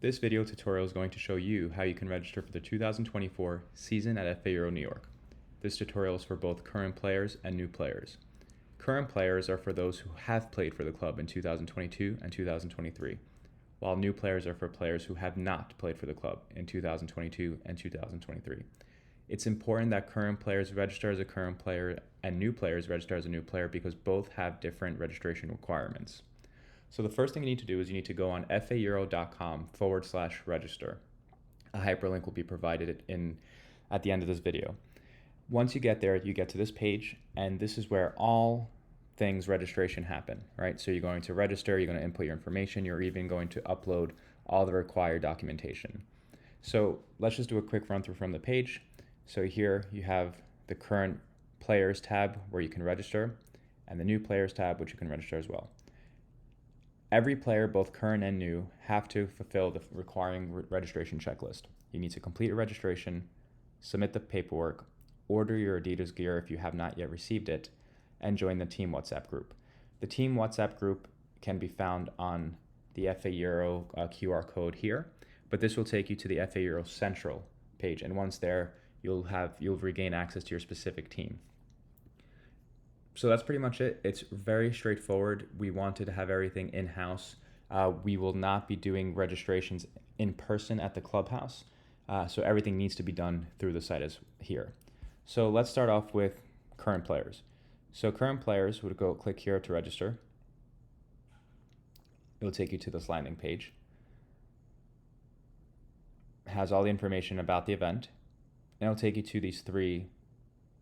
This video tutorial is going to show you how you can register for the 2024 season at FA Euro New York. This tutorial is for both current players and new players. Current players are for those who have played for the club in 2022 and 2023, while new players are for players who have not played for the club in 2022 and 2023. It's important that current players register as a current player and new players register as a new player because both have different registration requirements. So the first thing you need to do is you need to go on faeuro.com/register. A hyperlink will be provided at the end of this video. Once you get there, you get to this page, and this is where all things registration happen, right? So you're going to register, you're going to input your information, you're even going to upload all the required documentation. So let's just do a quick run through from the page. So here you have the current players tab where you can register, and the new players tab, which you can register as well. Every player, both current and new, have to fulfill the requiring registration checklist. You need to complete a registration, submit the paperwork, order your Adidas gear if you have not yet received it, and join the team WhatsApp group. The team WhatsApp group can be found on the FA Euro QR code here, but this will take you to the FA Euro Central page, and once there, you'll regain access to your specific team. So that's pretty much it. It's very straightforward. We wanted to have everything in-house. We will not be doing registrations in person at the clubhouse. So everything needs to be done through the site as here. So let's start off with current players. So current players would go click here to register. It'll take you to this landing page. It has all the information about the event. And it'll take you to these three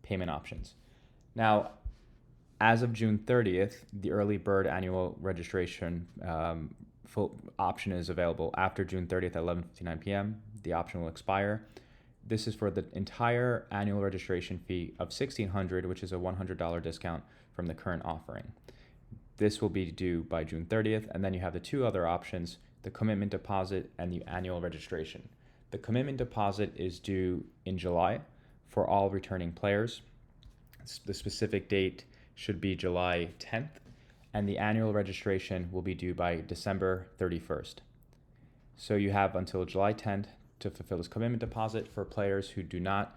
payment options. Now, as of June 30th, the early bird annual registration full option is available. After June 30th at 11:59 p.m., the option will expire. This is for the entire annual registration fee of $1,600, which is a $100 discount from the current offering. This will be due by June 30th, and then you have the two other options, the commitment deposit and the annual registration. The commitment deposit is due in July for all returning players. The specific date should be July 10th, and the annual registration will be due by December 31st. So you have until July 10th to fulfill this commitment deposit. For players who do not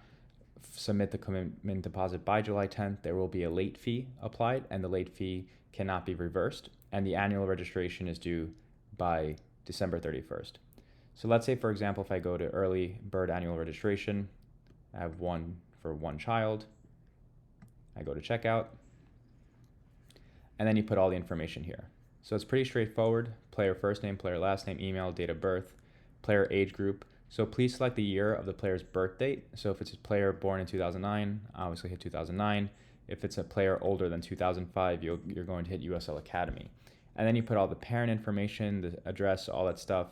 submit the commitment deposit by July 10th, there will be a late fee applied, and the late fee cannot be reversed, and the annual registration is due by December 31st. So let's say, for example, if I go to early bird annual registration, I have one for one child. I go to checkout, and then you put all the information here. So it's pretty straightforward. Player first name, player last name, email, date of birth, player age group. So please select the year of the player's birth date. So if it's a player born in 2009, obviously hit 2009. If it's a player older than 2005, you're going to hit USL Academy. And then you put all the parent information, the address, all that stuff,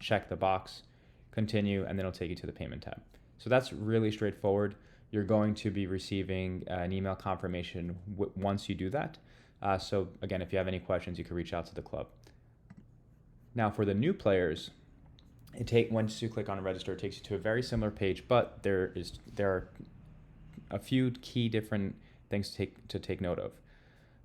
check the box, continue, and then it'll take you to the payment tab. So that's really straightforward. You're going to be receiving an email confirmation once you do that. So again, if you have any questions, you can reach out to the club. Now for the new players, once you click on register, it takes you to a very similar page, but there are a few key different things to take note of.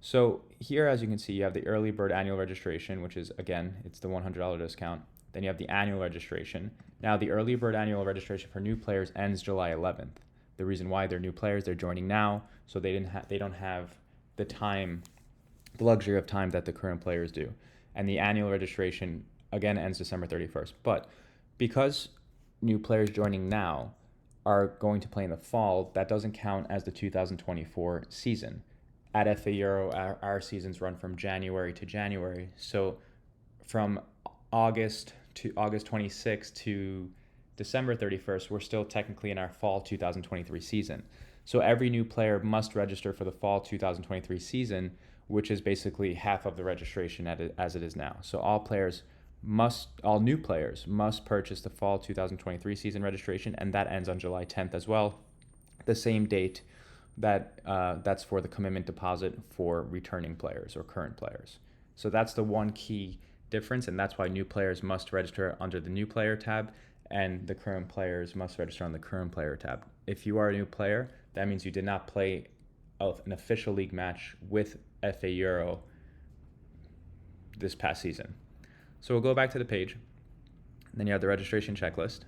So here, as you can see, you have the early bird annual registration, which is, again, it's the $100 discount. Then you have the annual registration. Now the early bird annual registration for new players ends July 11th. The reason why they're new players, they're joining now, so they don't have the luxury of time that the current players do. And the annual registration, again, ends December 31st. But because new players joining now are going to play in the fall, that doesn't count as the 2024 season. At FA Euro, our seasons run from January to January. So from August 26th to December 31st, we're still technically in our fall 2023 season. So every new player must register for the fall 2023 season, which is basically half of the registration as it is now. So all new players must purchase the fall 2023 season registration, and that ends on July 10th as well, the same date that's for the commitment deposit for returning players or current players. So that's the one key difference, and that's why new players must register under the new player tab, and the current players must register on the current player tab. If you are a new player, that means you did not play an official league match with FA Euro this past season. So we'll go back to the page. Then you have the registration checklist.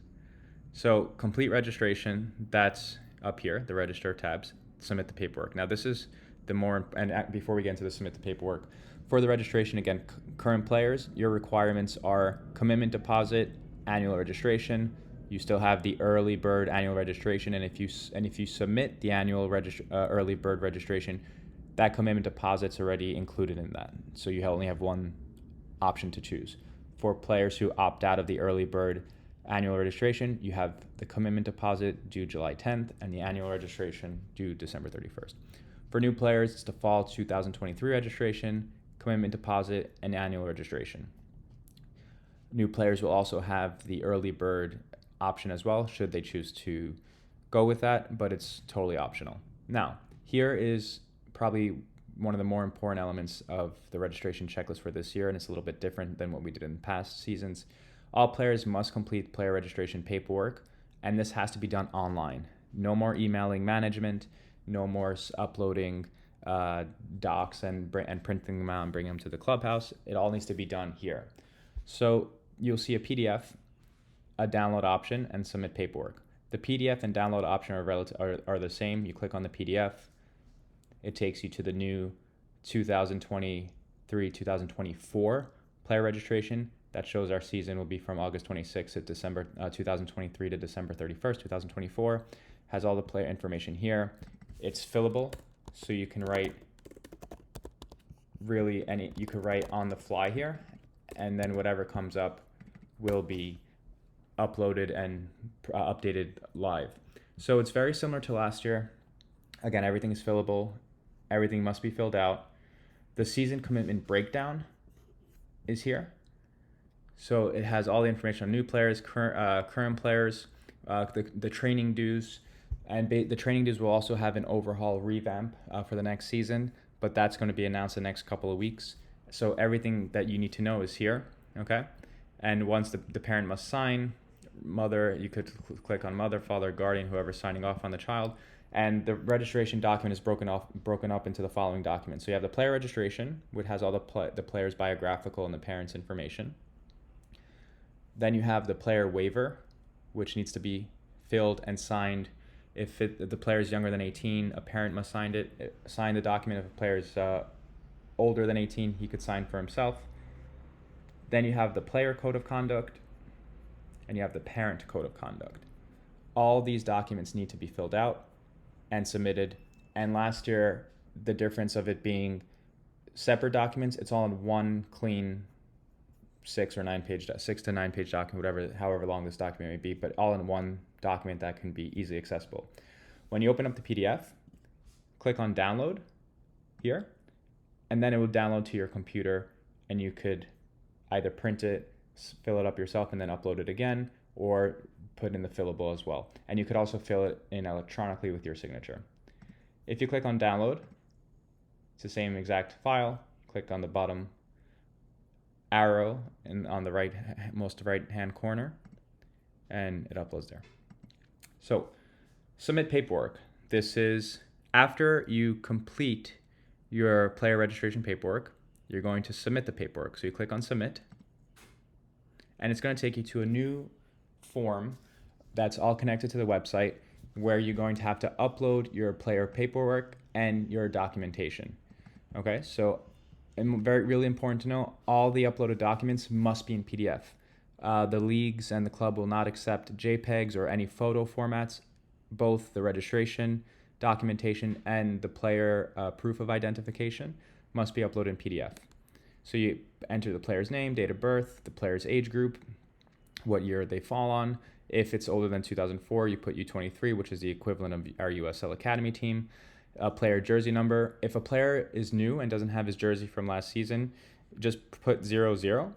So complete registration, that's up here, the register tabs, submit the paperwork. Now this is the more, and before we get into the submit the paperwork, for the registration, again, current players, your requirements are commitment deposit, annual registration. You still have the early bird annual registration, and if you submit the annual early bird registration, that commitment deposit's already included in that. So you only have one option to choose. For players who opt out of the early bird annual registration, you have the commitment deposit due July 10th and the annual registration due December 31st. For new players, it's the fall 2023 registration, commitment deposit, and annual registration. New players will also have the early bird option as well, should they choose to go with that, but it's totally optional. Now, here is probably one of the more important elements of the registration checklist for this year, and it's a little bit different than what we did in past seasons. All players must complete player registration paperwork, and this has to be done online. No more emailing management, no more uploading docs and printing them out and bringing them to the clubhouse. It all needs to be done here. So you'll see a PDF, a download option, and submit paperwork. The PDF and download option are the same. You click on the PDF. It takes you to the new 2023-2024 player registration. That shows our season will be from August 26th to December 2023 to December 31st, 2024. Has all the player information here. It's fillable, so you can write you could write on the fly here, and then whatever comes up will be uploaded and updated live. So it's very similar to last year. Again, everything is fillable. Everything must be filled out. The season commitment breakdown is here. So it has all the information on new players, current players, the training dues, and the training dues will also have an overhaul revamp for the next season, but that's going to be announced the next couple of weeks. So everything that you need to know is here, okay? And once the parent must sign, mother, you could click on mother, father, guardian, whoever's signing off on the child. And the registration document is broken up into the following documents. So you have the player registration, which has all the player's biographical and the parent's information. Then you have the player waiver, which needs to be filled and signed. If the player is younger than 18, a parent must sign the document. If a player is older than 18, he could sign for himself. Then you have the player code of conduct, and you have the parent code of conduct. All these documents need to be filled out and submitted. And last year, the difference of it being separate documents, it's all in one clean 6 to 9 page document, however long this document may be, but all in one document that can be easily accessible. When you open up the PDF, click on download here, and then it will download to your computer, and you could either print it, fill it up yourself, and then upload it again, or put in the fillable as well. And you could also fill it in electronically with your signature. If you click on download, it's the same exact file. Click on the bottom arrow and on the most right hand corner, and it uploads there. So submit paperwork. This is after you complete your player registration paperwork, you're going to submit the paperwork. So you click on submit, and it's going to take you to a new form that's all connected to the website, where you're going to have to upload your player paperwork and your documentation. Okay, so and really important to know, all the uploaded documents must be in PDF. The leagues and the club will not accept JPEGs or any photo formats. Both the registration documentation and the player proof of identification must be uploaded in PDF. So you enter the player's name, date of birth, the player's age group, what year they fall on. If it's older than 2004, you put U23, which is the equivalent of our USL Academy team. A player jersey number. If a player is new and doesn't have his jersey from last season, just put 00.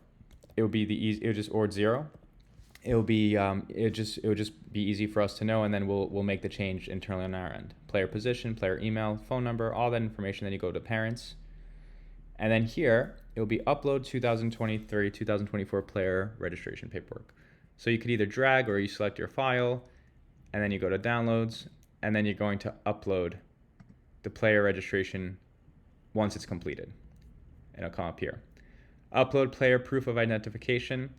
It will be it would just or 0. It would just be easy for us to know, and then we'll make the change internally on our end. Player position, player email, phone number, all that information. Then you go to parents, and then here it will be upload 2023-2024 player registration paperwork. So you could either drag or you select your file, and then you go to downloads, and then you're going to upload the player registration once it's completed, and it'll come up here. Upload player proof of identification.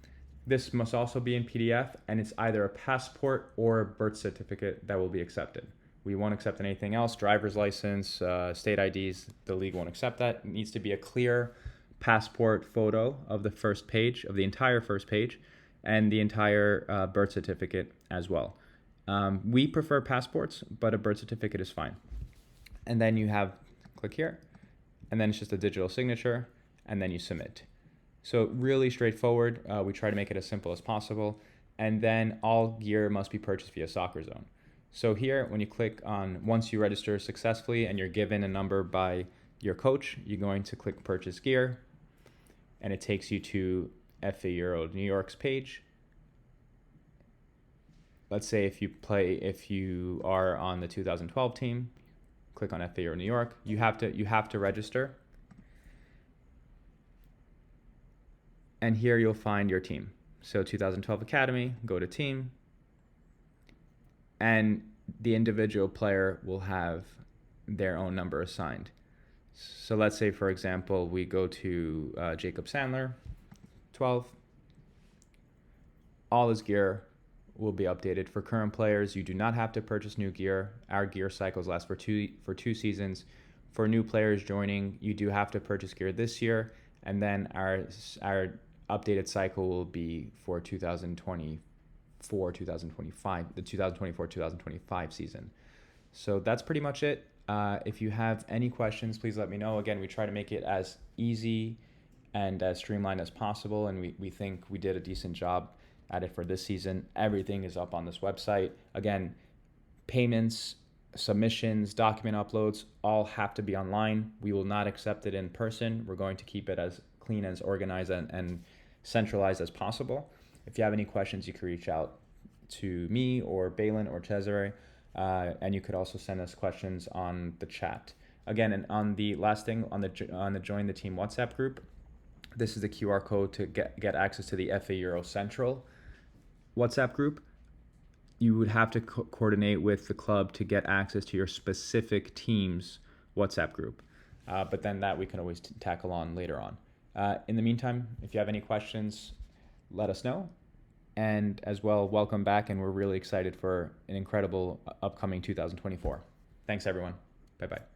This must also be in PDF, and it's either a passport or a birth certificate that will be accepted. We won't accept anything else. Driver's license, state IDs, the league won't accept that. It needs to be a clear passport photo of the first page, of the entire first page, and the entire birth certificate as well. We prefer passports, but a birth certificate is fine. And then you have, click here, and then it's just a digital signature, and then you submit. So really straightforward. We try to make it as simple as possible. And then all gear must be purchased via Soccer Zone. So here, when you click on, once you register successfully and you're given a number by your coach, you're going to click purchase gear, and it takes you to FA Euro New York's page. Let's say if you are on the 2012 team, click on FA Euro New York. You have to register. And here you'll find your team. So 2012 Academy, go to team, and the individual player will have their own number assigned. So let's say, for example, we go to Jacob Sandler, 12. All his gear will be updated. For current players, you do not have to purchase new gear. Our gear cycles last for two seasons. For new players joining, you do have to purchase gear this year, and then our updated cycle will be for 2024, 2025, the 2024-2025 season. So that's pretty much it. If you have any questions, please let me know. Again, we try to make it as easy and as streamlined as possible, and we think we did a decent job at it for this season. Everything is up on this website. Again, payments, submissions, document uploads, all have to be online. We will not accept it in person. We're going to keep it as clean, as organized, and centralized as possible. If you have any questions, you can reach out to me or Balin or Cesare, and you could also send us questions on the chat. Again, and on the last thing, on the Join the Team WhatsApp group, this is the QR code to get access to the FA Euro Central WhatsApp group. You would have to coordinate with the club to get access to your specific team's WhatsApp group. But then that we can always tackle on later on. In the meantime, if you have any questions, let us know. And as well, welcome back. And we're really excited for an incredible upcoming 2024. Thanks, everyone. Bye-bye.